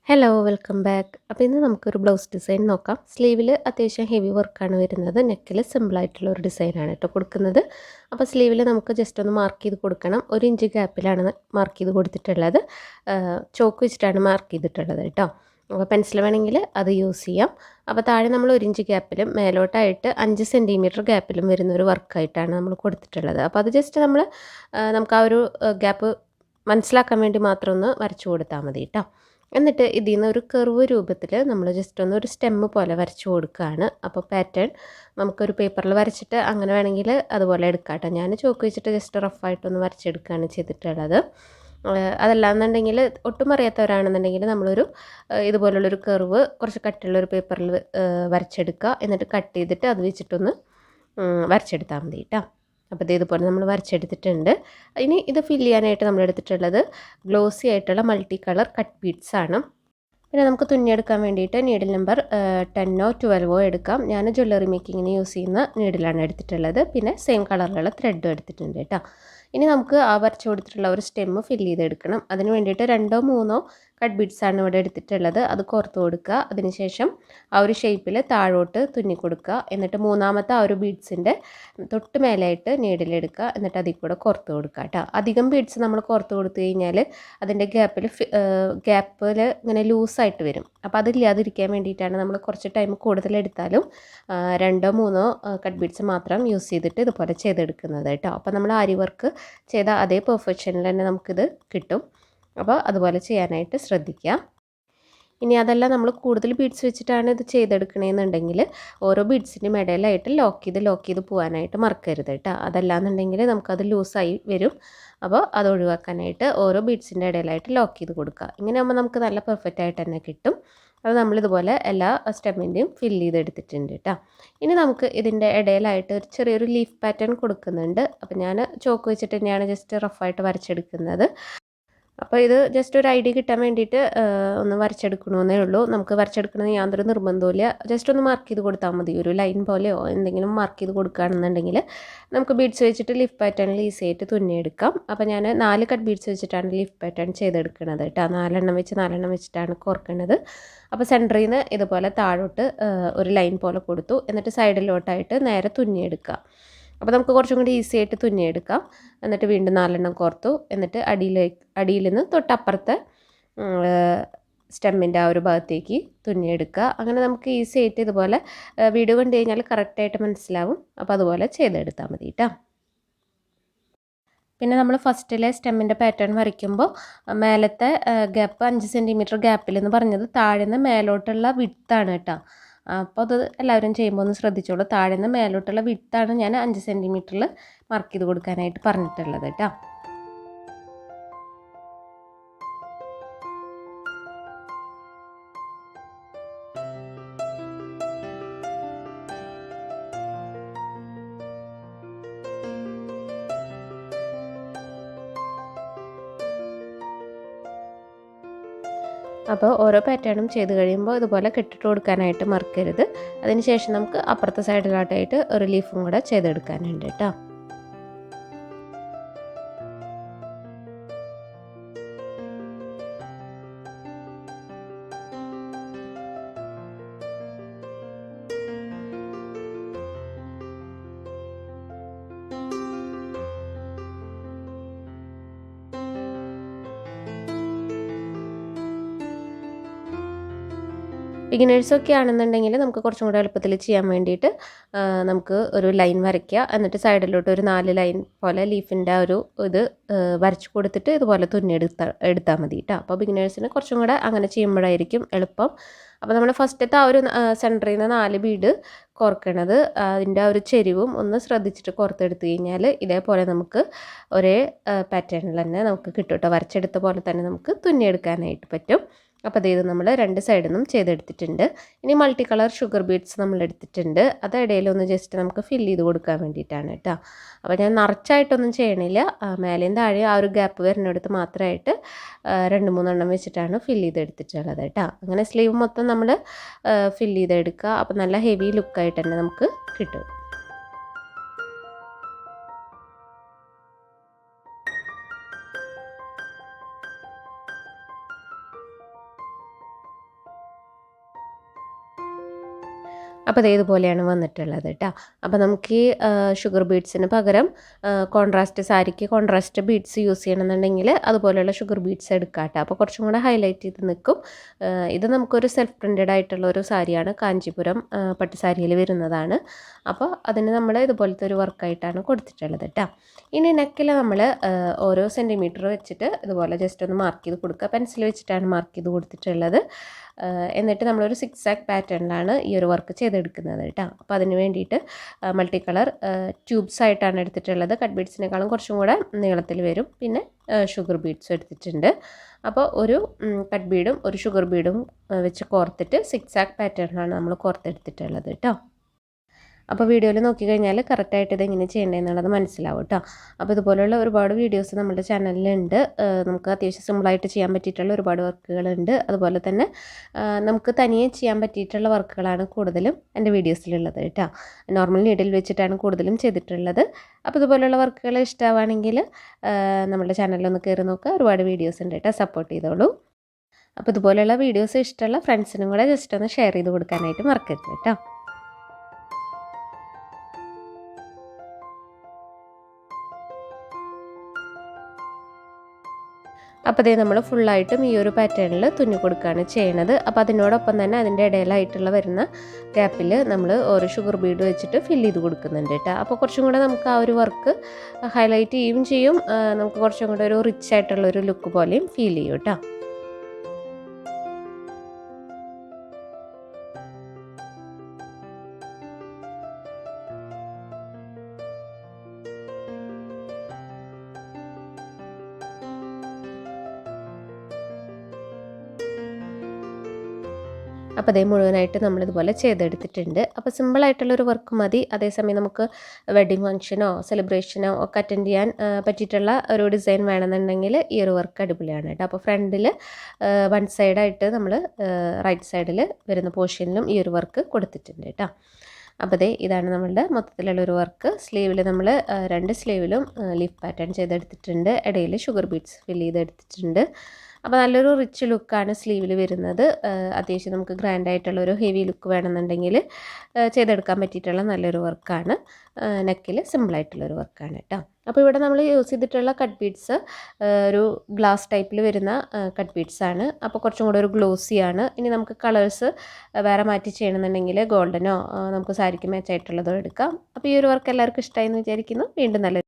Hello welcome back. അപ്പോൾ ഇന്ന് നമുക്കൊരു ബ്ലൗസ് ഡിസൈൻ നോക്കാം. സ്ലീവിൽ അത്യാവശ്യം ഹെവി വർക്കാണ് വരുന്നത്. നെക്കിൽ സിമ്പിളായിട്ടുള്ള ഒരു ഡിസൈനാണ് കേട്ടോ കൊടുക്കുന്നത്. അപ്പോൾ സ്ലീവിൽ നമുക്ക് ജസ്റ്റ് ഒന്ന് മാർക്ക് ചെയ്ത് കൊടുക്കണം. 1 ഇഞ്ച് ഗ്യാപ്പിലാണ് മാർക്ക് ചെയ്ത് കൊടുത്തിട്ടുള്ളത്. ചോക്ക് വെച്ചിട്ടാണ് മാർക്ക് ചെയ്തിട്ടുള്ളത് കേട്ടോ. അപ്പോൾ പെൻസിൽ വേണമെങ്കിൽ അത് യൂസ് ചെയ്യാം. അപ്പോൾ താഴെ നമ്മൾ 1 ഇഞ്ച് ഗ്യാപ്പിലും മേലോട്ടായിട്ട് 5 സെൻറ്റിമീറ്റർ ഗ്യാപ്പിലും വരുന്ന ഒരു വർക്കായിട്ടാണ് നമ്മൾ കൊടുത്തിട്ടുള്ളത്. അപ്പോൾ അത് ജസ്റ്റ് നമുക്ക് ആ ഒരു ഗ്യാപ്പ് മനസ്സിലാക്കാൻ വേണ്ടി മാത്രം ഒന്ന് വരച്ചു കൊടുത്താൽ മതി കേട്ടോ. എന്നിട്ട് ഇതിൽ നിന്ന് ഒരു കർവ് രൂപത്തിൽ നമ്മൾ ജസ്റ്റ് ഒരു സ്റ്റെമ്മ് പോലെ വരച്ചു കൊടുക്കുകയാണ്. അപ്പോൾ പാറ്റേൺ നമുക്കൊരു പേപ്പറിൽ വരച്ചിട്ട് അങ്ങനെ വേണമെങ്കിൽ അതുപോലെ എടുക്കാം കേട്ടോ. ഞാൻ ചോക്ക് വെച്ചിട്ട് ജസ്റ്റ് റഫായിട്ടൊന്ന് വരച്ചെടുക്കുകയാണ് ചെയ്തിട്ടുള്ളത്. അതല്ലാന്നുണ്ടെങ്കിൽ ഒട്ടും അറിയാത്തവരാണെന്നുണ്ടെങ്കിൽ നമ്മളൊരു ഇതുപോലുള്ളൊരു കർവ് കുറച്ച് കട്ടിയുള്ളൊരു പേപ്പറിൽ വരച്ചെടുക്കുക. എന്നിട്ട് കട്ട് ചെയ്തിട്ട് അത് വെച്ചിട്ടൊന്ന് വരച്ചെടുത്താൽ മതി കേട്ടോ. അപ്പോൾ ഇതുപോലെ നമ്മൾ വരച്ചെടുത്തിട്ടുണ്ട്. ഇനി ഇത് ഫില്ല് ചെയ്യാനായിട്ട് നമ്മൾ എടുത്തിട്ടുള്ളത് ഗ്ലോസി ആയിട്ടുള്ള മൾട്ടി കളർ കട്ട് ബീഡ്സ് ആണ്. പിന്നെ നമുക്ക് തുന്നിയെടുക്കാൻ വേണ്ടിയിട്ട് നീഡിൽ നമ്പർ 10ഓ 12ഓ എടുക്കാം. ഞാൻ ജ്വല്ലറി മേക്കിങ്ങിന് യൂസ് ചെയ്യുന്ന നീഡിലാണ് എടുത്തിട്ടുള്ളത്. പിന്നെ സെയിം കളറിലുള്ള ത്രെഡും എടുത്തിട്ടുണ്ട് കേട്ടോ. ഇനി നമുക്ക് ആ വരച്ചു കൊടുത്തിട്ടുള്ള ഒരു സ്റ്റെമ്മ് ഫില്ല് ചെയ്തെടുക്കണം. അതിന് വേണ്ടിയിട്ട് 2ഓ 3ഓ കട്ട് ബീഡ്സാണ് ഇവിടെ എടുത്തിട്ടുള്ളത്. അത് കോർത്ത് കൊടുക്കുക. അതിനുശേഷം ആ ഒരു ഷേപ്പിൽ താഴോട്ട് തുന്നി കൊടുക്കുക. എന്നിട്ട് മൂന്നാമത്തെ ആ ഒരു ബീഡ്സിൻ്റെ തൊട്ട് മേലായിട്ട് നീഡിലെടുക്കുക. എന്നിട്ട് അതിൽ കൂടെ കോർത്ത് കൊടുക്കുക കേട്ടോ. അധികം ബീഡ്സ് നമ്മൾ കോർത്ത് കൊടുത്തു കഴിഞ്ഞാൽ അതിൻ്റെ ഗ്യാപ്പിൽ ഇങ്ങനെ ലൂസായിട്ട് വരും. അപ്പോൾ അതില്ലാതിരിക്കാൻ വേണ്ടിയിട്ടാണ് നമ്മൾ കുറച്ച് ടൈം കൂടുതലെടുത്താലും 2ഓ 3ഓ കട്ട് ബീഡ്സ് മാത്രം യൂസ് ചെയ്തിട്ട് ഇതുപോലെ ചെയ്തെടുക്കുന്നത് കേട്ടോ. അപ്പോൾ നമ്മൾ ആരി വർക്ക് ചെയ്ത അതേ പെർഫെക്ഷനിൽ തന്നെ നമുക്കിത് കിട്ടും. അപ്പോൾ അതുപോലെ ചെയ്യാനായിട്ട് ശ്രദ്ധിക്കുക. ഇനി അതല്ല നമ്മൾ കൂടുതൽ ബീഡ്സ് വെച്ചിട്ടാണ് ഇത് ചെയ്തെടുക്കണമെന്നുണ്ടെങ്കിൽ ഓരോ ബീഡ്സിൻ്റെയും ഇടയിലായിട്ട് ലോക്ക് ചെയ്ത് പോകാനായിട്ട് മറക്കരുത് കേട്ടോ. അതല്ലാന്നുണ്ടെങ്കിൽ നമുക്കത് ലൂസായി വരും. അപ്പോൾ അത് ഒഴിവാക്കാനായിട്ട് ഓരോ ബീഡ്സിൻ്റെ ഇടയിലായിട്ട് ലോക്ക് ചെയ്ത് കൊടുക്കുക. ഇങ്ങനെ ആകുമ്പോൾ നമുക്ക് നല്ല പെർഫെക്റ്റ് ആയിട്ട് തന്നെ കിട്ടും. അത് നമ്മളിതുപോലെ എല്ലാ സ്റ്റെമ്മിൻ്റെയും ഫില്ല് ചെയ്തെടുത്തിട്ടുണ്ട് കേട്ടോ. ഇനി നമുക്ക് ഇതിൻ്റെ ഇടയിലായിട്ട് ഒരു ചെറിയൊരു ലീഫ് പാറ്റേൺ കൊടുക്കുന്നുണ്ട്. അപ്പോൾ ഞാൻ ചോക്ക് വെച്ചിട്ട് തന്നെയാണ് ജസ്റ്റ് റഫായിട്ട് വരച്ചെടുക്കുന്നത്. അപ്പോൾ ഇത് ജസ്റ്റ് ഒരു ഐഡിയ കിട്ടാൻ വേണ്ടിയിട്ട് ഒന്ന് വരച്ചെടുക്കണമെന്നേ ഉള്ളൂ. നമുക്ക് വരച്ചെടുക്കണമെന്ന് യാതൊരു നിർബന്ധമില്ല. ജസ്റ്റ് ഒന്ന് മാർക്ക് ചെയ്ത് കൊടുത്താൽ മതി. ഒരു ലൈൻ പോലെയോ എന്തെങ്കിലും മാർക്ക് ചെയ്ത് കൊടുക്കുകയാണെന്നുണ്ടെങ്കിൽ നമുക്ക് ബീഡ്സ് വെച്ചിട്ട് ലീഫ് പാറ്റേണിൽ ഈസി ആയിട്ട് തുന്നിയെടുക്കാം. അപ്പോൾ ഞാൻ 4 കട്ട് ബീഡ്സ് വെച്ചിട്ടാണ് ലീഫ് പാറ്റേൺ ചെയ്തെടുക്കുന്നത് കേട്ടോ. 4 വെച്ചിട്ടാണ് കോർക്കുന്നത്. അപ്പോൾ സെൻറ്ററിൽ നിന്ന് ഇതുപോലെ താഴോട്ട് ഒരു ലൈൻ പോലെ കൊടുത്തു. എന്നിട്ട് സൈഡിലോട്ടായിട്ട് നേരെ തുന്നിയെടുക്കുക. അപ്പോൾ നമുക്ക് കുറച്ചും കൂടി ഈസി ആയിട്ട് തുന്നിയെടുക്കാം. എന്നിട്ട് വീണ്ടും 4 കോർത്തു. എന്നിട്ട് അടിയിൽ നിന്ന് തൊട്ടപ്പുറത്തെ സ്റ്റെമ്മിൻ്റെ ആ ഒരു ഭാഗത്തേക്ക് തുന്നിയെടുക്കുക. അങ്ങനെ നമുക്ക് ഈസി ആയിട്ട് ഇതുപോലെ വീഡിയോ കണ്ടു കഴിഞ്ഞാൽ കറക്റ്റായിട്ട് മനസ്സിലാവും. അപ്പോൾ അതുപോലെ ചെയ്തെടുത്താൽ മതി കേട്ടോ. പിന്നെ നമ്മൾ ഫസ്റ്റിലെ സ്റ്റെമ്മിൻ്റെ പാറ്റേൺ വരയ്ക്കുമ്പോൾ മേലത്തെ ഗ്യാപ്പ് 5 സെൻറ്റിമീറ്റർ ഗ്യാപ്പിലെന്ന് പറഞ്ഞത് താഴെ നിന്ന് മേലോട്ടുള്ള വിഡ്ത്താണ് കേട്ടോ. അപ്പോൾ അത് എല്ലാവരും ചെയ്യുമ്പോൾ ഒന്ന് ശ്രദ്ധിച്ചോളൂ. താഴെ നിന്ന് മേലോട്ടുള്ള വിഡ്ത്താണ് ഞാൻ 5 സെൻറ്റിമീറ്ററിൽ മാർക്ക് ചെയ്ത് കൊടുക്കാനായിട്ട് പറഞ്ഞിട്ടുള്ളത് കേട്ടോ. അപ്പോൾ ഓരോ പാറ്റേണും ചെയ്ത് കഴിയുമ്പോൾ ഇതുപോലെ കെട്ടിട്ട് കൊടുക്കാനായിട്ട് മറക്കരുത്. അതിനുശേഷം നമുക്ക് അപ്പുറത്തെ സൈഡിലോട്ടായിട്ട് ഒരു ലീഫും കൂടെ ചെയ്തെടുക്കാനുണ്ട് കേട്ടോ. ബിഗിനേഴ്സൊക്കെ ആണെന്നുണ്ടെങ്കിൽ നമുക്ക് കുറച്ചും കൂടെ എളുപ്പത്തിൽ ചെയ്യാൻ വേണ്ടിയിട്ട് നമുക്ക് ഒരു ലൈൻ വരയ്ക്കുക. എന്നിട്ട് സൈഡിലോട്ട് ഒരു 4 ലൈൻ പോലെ ലീഫിൻ്റെ ഒരു ഇത് വരച്ച് കൊടുത്തിട്ട് ഇതുപോലെ എടുത്താൽ മതി കേട്ടോ. അപ്പോൾ ബിഗിനേഴ്സിന് കുറച്ചും കൂടെ അങ്ങനെ ചെയ്യുമ്പോഴായിരിക്കും എളുപ്പം. അപ്പോൾ നമ്മൾ ഫസ്റ്റത്തെ ആ ഒരു സെൻറ്ററിൽ നിന്ന് 4 ബീഡ് കോർക്കണത് അതിൻ്റെ ആ ഒരു ചെരിവും ഒന്ന് ശ്രദ്ധിച്ചിട്ട് കോർത്തെടുത്ത് കഴിഞ്ഞാൽ ഇതേപോലെ നമുക്ക് ഒരേ പാറ്റേണിൽ തന്നെ നമുക്ക് കിട്ടും കേട്ടോ. വരച്ചെടുത്ത പോലെ തന്നെ നമുക്ക് തുന്നിയെടുക്കാനായിട്ട് പറ്റും. അപ്പോൾ ഇത് നമ്മൾ 2 സൈഡിൽ നിന്നും ചെയ്തെടുത്തിട്ടുണ്ട്. ഇനി മൾട്ടി കളർ ഷുഗർ ബീഡ്സ് നമ്മൾ എടുത്തിട്ടുണ്ട്. അത് ഇടയിലൊന്ന് ജസ്റ്റ് നമുക്ക് ഫില്ല് ചെയ്ത് കൊടുക്കാൻ വേണ്ടിയിട്ടാണ് കേട്ടോ. അപ്പോൾ ഞാൻ നിറച്ചായിട്ടൊന്നും ചെയ്യണില്ല. മേലെയും താഴെ ആ ഒരു ഗ്യാപ്പ് വരുന്നിടത്ത് മാത്രമായിട്ട് 2-3 വെച്ചിട്ടാണ് ഫില്ല് ചെയ്തെടുത്തിട്ടുള്ളത് കേട്ടോ. അങ്ങനെ സ്ലീവ് മൊത്തം നമ്മൾ ഫില്ല് ചെയ്തെടുക്കുക. അപ്പോൾ നല്ല ഹെവി ലുക്കായിട്ട് തന്നെ നമുക്ക് കിട്ടും. അപ്പോൾ ഇതുപോലെയാണ് വന്നിട്ടുള്ളത് കേട്ടോ. അപ്പോൾ നമുക്ക് ഈ ഷുഗർ ബീഡ്സിന് പകരം കോൺട്രാസ്റ്റ് സാരിക്ക് കോൺട്രാസ്റ്റ് ബീഡ്സ് യൂസ് ചെയ്യണമെന്നുണ്ടെങ്കിൽ അതുപോലെയുള്ള ഷുഗർ ബീഡ്സ് എടുക്കാം കേട്ടോ. അപ്പോൾ കുറച്ചും കൂടെ ഹൈലൈറ്റ് ചെയ്ത് നിൽക്കും. ഇത് നമുക്കൊരു സെൽഫ് പ്രിൻറ്റഡ് ആയിട്ടുള്ള ഒരു സാരിയാണ്, കാഞ്ചീപുരം പട്ട് സാരിയിൽ വരുന്നതാണ്. അപ്പോൾ അതിന് നമ്മൾ ഇതുപോലത്തെ ഒരു വർക്കായിട്ടാണ് കൊടുത്തിട്ടുള്ളത് കേട്ടോ. ഇനി നെക്കിൽ നമ്മൾ ഓരോ സെൻറ്റിമീറ്റർ വെച്ചിട്ട് ഇതുപോലെ ജസ്റ്റ് ഒന്ന് മാർക്ക് ചെയ്ത് കൊടുക്കുക. പെൻസിൽ വെച്ചിട്ടാണ് മാർക്ക് ചെയ്ത് കൊടുത്തിട്ടുള്ളത്. എന്നിട്ട് നമ്മളൊരു സിക്സ് ആക്ക് പാറ്റേണിലാണ് ഈ ഒരു വർക്ക് ചെയ്തെടുക്കുന്നത് കേട്ടോ. അപ്പോൾ അതിന് വേണ്ടിയിട്ട് മൾട്ടി കളർ ട്യൂബ്സ് ആയിട്ടാണ് എടുത്തിട്ടുള്ളത്. കട്ട് ബീഡ്സിനേക്കാളും കുറച്ചും കൂടെ നീളത്തിൽ വരും. പിന്നെ ഷുഗർ ബീഡ്സും എടുത്തിട്ടുണ്ട്. അപ്പോൾ ഒരു കട്ട് ബീഡും ഒരു ഷുഗർ ബീഡും വെച്ച് കോർത്തിട്ട് സിക്സ് ആക്ക് പാറ്റേണിലാണ് നമ്മൾ കോർത്തെടുത്തിട്ടുള്ളത് കേട്ടോ. അപ്പോൾ വീഡിയോയിൽ നോക്കിക്കഴിഞ്ഞാൽ കറക്റ്റായിട്ട് ഇതെങ്ങനെ ചെയ്യേണ്ടതെന്നുള്ളത് മനസ്സിലാവും കേട്ടോ. അപ്പോൾ ഇതുപോലെയുള്ള ഒരുപാട് വീഡിയോസ് നമ്മുടെ ചാനലിലുണ്ട്. നമുക്ക് അത്യാവശ്യം സിമ്പിളായിട്ട് ചെയ്യാൻ പറ്റിയിട്ടുള്ള ഒരുപാട് വർക്കുകളുണ്ട്. അതുപോലെ തന്നെ നമുക്ക് തനിയെ ചെയ്യാൻ പറ്റിയിട്ടുള്ള വർക്കുകളാണ് കൂടുതലും എൻ്റെ വീഡിയോസിലുള്ളത് കേട്ടോ. നോർമൽ നീഡിൽ വെച്ചിട്ടാണ് കൂടുതലും ചെയ്തിട്ടുള്ളത്. അപ്പോൾ ഇതുപോലെയുള്ള വർക്കുകൾ ഇഷ്ടമാണെങ്കിൽ നമ്മുടെ ചാനലിലൊന്ന് കയറി നോക്കുക. ഒരുപാട് വീഡിയോസ് ഉണ്ട് കേട്ടോ, സപ്പോർട്ട് ചെയ്തോളൂ. അപ്പോൾ ഇതുപോലെയുള്ള വീഡിയോസ് ഇഷ്ടമുള്ള ഫ്രണ്ട്സിനും കൂടെ ജസ്റ്റ് ഒന്ന് ഷെയർ ചെയ്ത് കൊടുക്കാനായിട്ട് മറക്കരുത് കേട്ടോ. അപ്പോൾ അതേ നമ്മൾ ഫുള്ളായിട്ടും ഈ ഒരു പാറ്റേണിൽ തുന്നി കൊടുക്കുകയാണ് ചെയ്യണത്. അപ്പോൾ അതിനോടൊപ്പം തന്നെ അതിൻ്റെ ഇടയിലായിട്ടുള്ള വരുന്ന ഗ്യാപ്പിൽ നമ്മൾ ഓരോ ഷുഗർ ബീഡ് വെച്ചിട്ട് ഫില്ല് ചെയ്ത് കൊടുക്കുന്നുണ്ട് കേട്ടോ. അപ്പോൾ കുറച്ചും കൂടെ നമുക്ക് ആ ഒരു വർക്ക് ഹൈലൈറ്റ് ചെയ്യുകയും ചെയ്യും. നമുക്ക് കുറച്ചും കൂടെ ഒരു റിച്ച് ആയിട്ടുള്ളൊരു ലുക്ക് പോലെയും ഫീൽ ചെയ്യും കേട്ടോ. അപ്പോൾ അതേ മുഴുവനായിട്ട് നമ്മളിതുപോലെ ചെയ്തെടുത്തിട്ടുണ്ട്. അപ്പോൾ സിമ്പിളായിട്ടുള്ളൊരു വർക്ക് മതി. അതേസമയം നമുക്ക് വെഡ്ഡിങ് ഫംഗ്ഷനോ സെലിബ്രേഷനോ ഒക്കെ അറ്റൻഡ് ചെയ്യാൻ പറ്റിയിട്ടുള്ള ഒരു ഡിസൈൻ വേണമെന്നുണ്ടെങ്കിൽ ഈ ഒരു വർക്ക് അടിപൊളിയാണ് കേട്ടോ. അപ്പോൾ ഫ്രണ്ടിൽ വൺ സൈഡായിട്ട് നമ്മൾ റൈറ്റ് സൈഡിൽ വരുന്ന പോർഷനിലും ഈ ഒരു വർക്ക് കൊടുത്തിട്ടുണ്ട് കേട്ടോ. അപ്പോൾ ഇതാണ് നമ്മളുടെ മൊത്തത്തിലുള്ളൊരു വർക്ക്. സ്ലീവിൽ നമ്മൾ രണ്ട് സ്ലീവിലും ലീഫ് പാറ്റേൺ ചെയ്തെടുത്തിട്ടുണ്ട്. ഇടയിൽ ഷുഗർ ബീഡ്സ് ഫില്ല് ചെയ്തെടുത്തിട്ടുണ്ട്. അപ്പോൾ നല്ലൊരു റിച്ച് ലുക്കാണ് സ്ലീവിൽ വരുന്നത്. അത്യാവശ്യം നമുക്ക് ഗ്രാൻഡായിട്ടുള്ളൊരു ഹെവി ലുക്ക് വേണമെന്നുണ്ടെങ്കിൽ ചെയ്തെടുക്കാൻ പറ്റിയിട്ടുള്ള നല്ലൊരു വർക്കാണ്. നെക്കിൽ സിമ്പിളായിട്ടുള്ളൊരു വർക്കാണ് കേട്ടോ. അപ്പോൾ ഇവിടെ നമ്മൾ യൂസ് ചെയ്തിട്ടുള്ള കട്ട് ബീഡ്സ് ഒരു ഗ്ലാസ് ടൈപ്പിൽ വരുന്ന കട്ട് ബീഡ്സാണ്. അപ്പോൾ കുറച്ചും കൂടെ ഒരു ഗ്ലോസിയാണ്. ഇനി നമുക്ക് കളേഴ്സ് വേറെ മാറ്റി ചെയ്യണമെന്നുണ്ടെങ്കിൽ ഗോൾഡനോ നമുക്ക് സാരിക്ക് മാച്ചായിട്ടുള്ളതോ എടുക്കാം. അപ്പോൾ ഈ ഒരു വർക്ക് എല്ലാവർക്കും ഇഷ്ടമായി എന്ന് വിചാരിക്കുന്നു. വീണ്ടും നല്ല